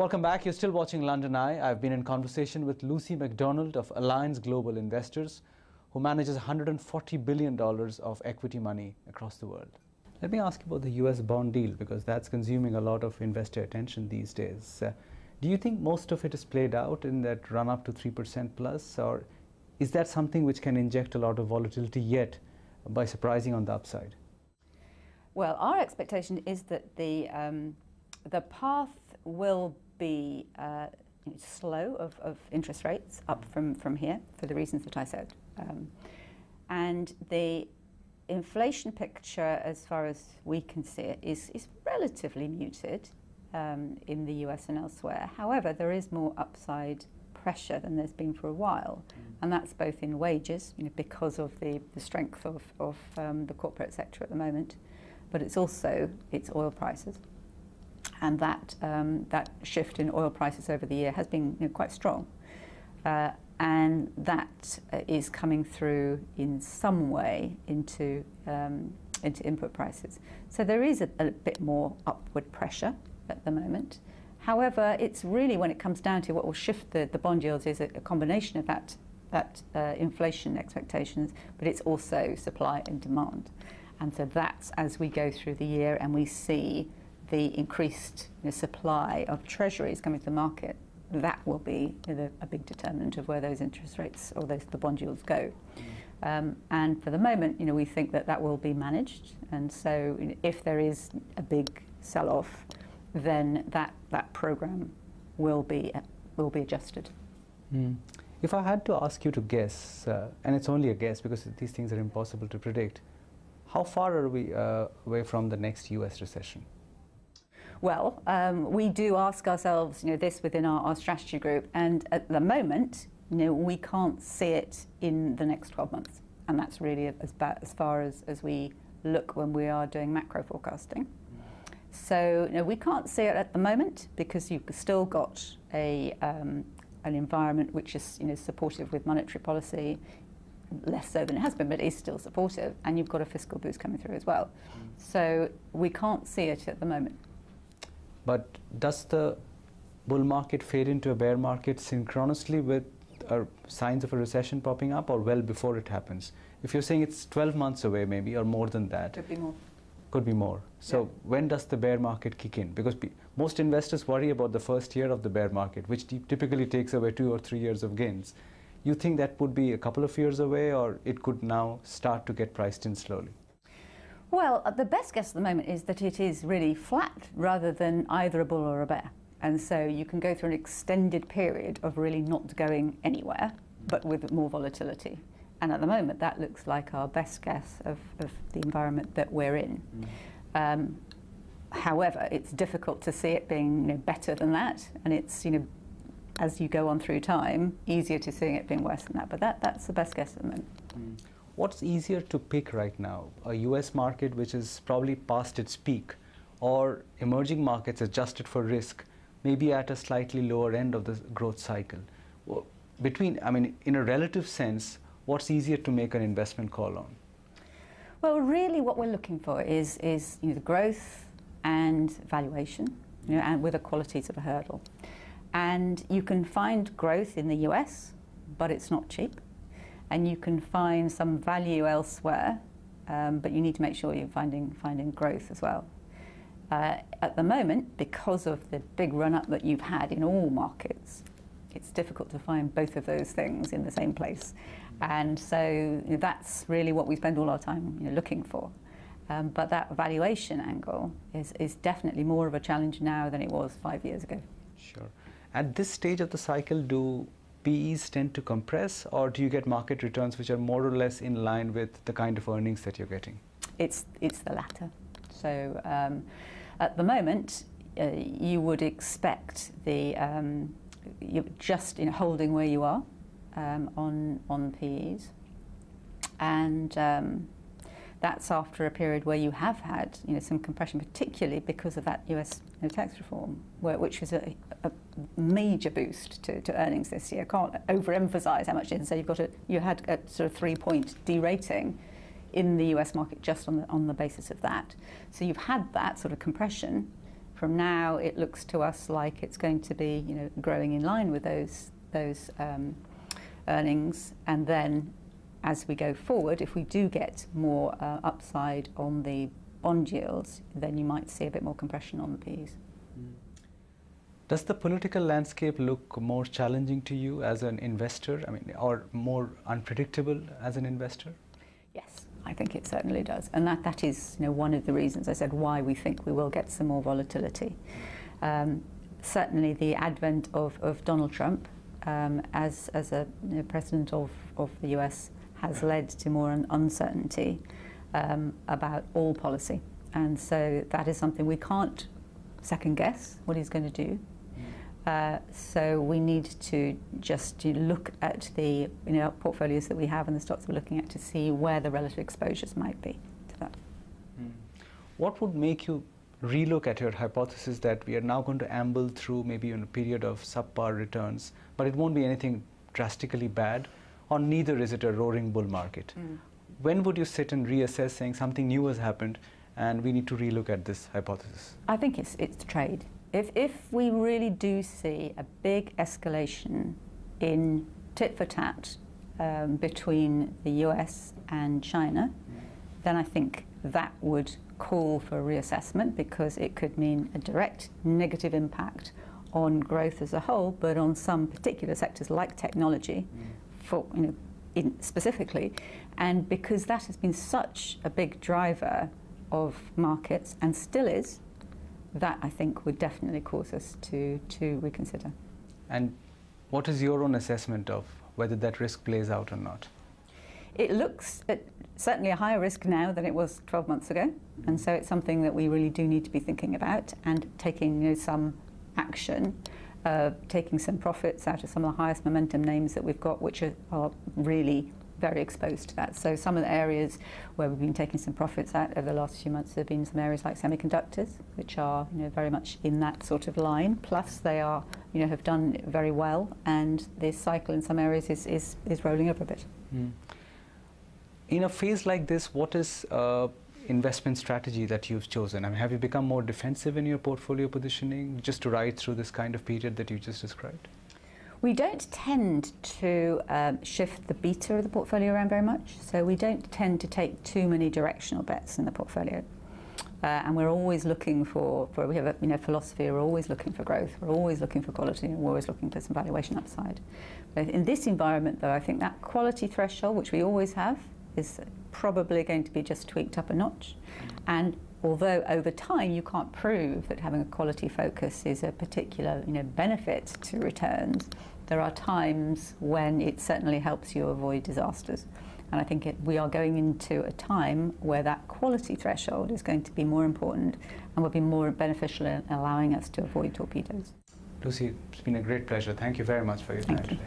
Welcome back. You're still watching London Eye. I've been in conversation with Lucy Macdonald of Allianz Global Investors, who manages $140 billion of equity money across the world. Let me ask you about the US bond deal, because that's consuming a lot of investor attention these days. Do you think most of it is played out in that run up to 3% plus, or is that something which can inject a lot of volatility yet by surprising on the upside? Well, our expectation is that the path will be slow of interest rates up from here for the reasons that I said. And the inflation picture, as far as we can see it, is relatively muted in the US and elsewhere. However, there is more upside pressure than there's been for a while, and that's both in wages, because of the strength of the corporate sector at the moment, but it's also oil prices, and that shift in oil prices over the year has been quite strong, and that is coming through in some way into input prices. So there is a bit more upward pressure at the moment. However, it's really, when it comes down to what will shift the bond yields, is a combination of that inflation expectations, but it's also supply and demand. And so that's as we go through the year and we see the increased supply of treasuries coming to the market, that will be a big determinant of where those interest rates or the bond yields go. And for the moment, we think that will be managed. And so if there is a big sell-off, then that program will be adjusted. If I had to ask you to guess, and it's only a guess because these things are impossible to predict, how far are we away from the next US recession? Well, we do ask ourselves, this within our strategy group, and at the moment, we can't see it in the next 12 months, and that's really as far as we look when we are doing macro forecasting. So we can't see it at the moment because you've still got an environment which is supportive with monetary policy, less so than it has been, but it is still supportive, and you've got a fiscal boost coming through as well. So we can't see it at the moment. But does the bull market fade into a bear market synchronously with signs of a recession popping up, or well before it happens? If you're saying it's 12 months away maybe, or more than that. Could be more. Could be more. So when does the bear market kick in? Because most investors worry about the first year of the bear market, which typically takes away 2 or 3 years of gains. You think that would be a couple of years away, or it could now start to get priced in slowly? Well, the best guess at the moment is that it is really flat rather than either a bull or a bear. And so you can go through an extended period of really not going anywhere, but with more volatility. And at the moment, that looks like our best guess of the environment that we're in. However, it's difficult to see it being better than that, and it's as you go on through time, easier to see it being worse than that. But that's the best guess at the moment. What's easier to pick right now? A US market which is probably past its peak, or emerging markets adjusted for risk, maybe at a slightly lower end of the growth cycle? In a relative sense, what's easier to make an investment call on? Well, really what we're looking for is the growth and valuation, and with a quality sort of hurdle. And you can find growth in the US, but it's not cheap. And you can find some value elsewhere, but you need to make sure you're finding growth as well. At the moment, because of the big run-up that you've had in all markets, it's difficult to find both of those things in the same place. And so that's really what we spend all our time looking for. But that valuation angle is definitely more of a challenge now than it was 5 years ago. Sure. At this stage of the cycle, do PEs tend to compress, or do you get market returns which are more or less in line with the kind of earnings that you're getting? It's the latter. So at the moment, you would expect you're just holding where you are on PEs, and that's after a period where you have had some compression, particularly because of that US tax reform, which was a major boost to earnings this year. Can't overemphasize how much it is. So you had a sort of 3-point derating in the US market just on the basis of that. So you've had that sort of compression from now, it looks to us like it's going to be, growing in line with those earnings, and then as we go forward, if we do get more upside on the bond yields, then you might see a bit more compression on the Ps. Does the political landscape look more challenging to you as an investor, or more unpredictable as an investor? Yes, I think it certainly does, and that is one of the reasons I said why we think we will get some more volatility. Certainly, the advent of Donald Trump as a president of the US has led to more uncertainty about all policy, and so that is something we can't second guess what he's going to do. So we need to just look at the portfolios that we have and the stocks we're looking at to see where the relative exposures might be to that. What would make you relook at your hypothesis that we are now going to amble through maybe in a period of subpar returns, but it won't be anything drastically bad, or neither is it a roaring bull market? When would you sit and reassess, saying something new has happened and we need to relook at this hypothesis? I think it's trade. If we really do see a big escalation in tit for tat between the US and China, then I think that would call for a reassessment, because it could mean a direct negative impact on growth as a whole, but on some particular sectors like technology, specifically, and because that has been such a big driver of markets and still is, that I think would definitely cause us to reconsider. And what is your own assessment of whether that risk plays out or not? It looks certainly a higher risk now than it was 12 months ago, and so it's something that we really do need to be thinking about and taking some action, taking some profits out of some of the highest momentum names that we've got, which are really very exposed to that. So some of the areas where we've been taking some profits out over the last few months have been some areas like semiconductors, which are very much in that sort of line. Plus they are have done very well, and this cycle in some areas is rolling over a bit. In a phase like this, what is investment strategy that you've chosen? Have you become more defensive in your portfolio positioning just to ride through this kind of period that you just described? We don't tend to shift the beta of the portfolio around very much, so we don't tend to take too many directional bets in the portfolio. And we're always looking we have a philosophy, we're always looking for growth, we're always looking for quality, and we're always looking for some valuation upside. But in this environment, though, I think that quality threshold, which we always have, is probably going to be just tweaked up a notch. And although over time you can't prove that having a quality focus is a particular benefit to returns, there are times when it certainly helps you avoid disasters. And I think we are going into a time where that quality threshold is going to be more important and will be more beneficial in allowing us to avoid torpedoes. Lucy, it's been a great pleasure. Thank you very much for your time today.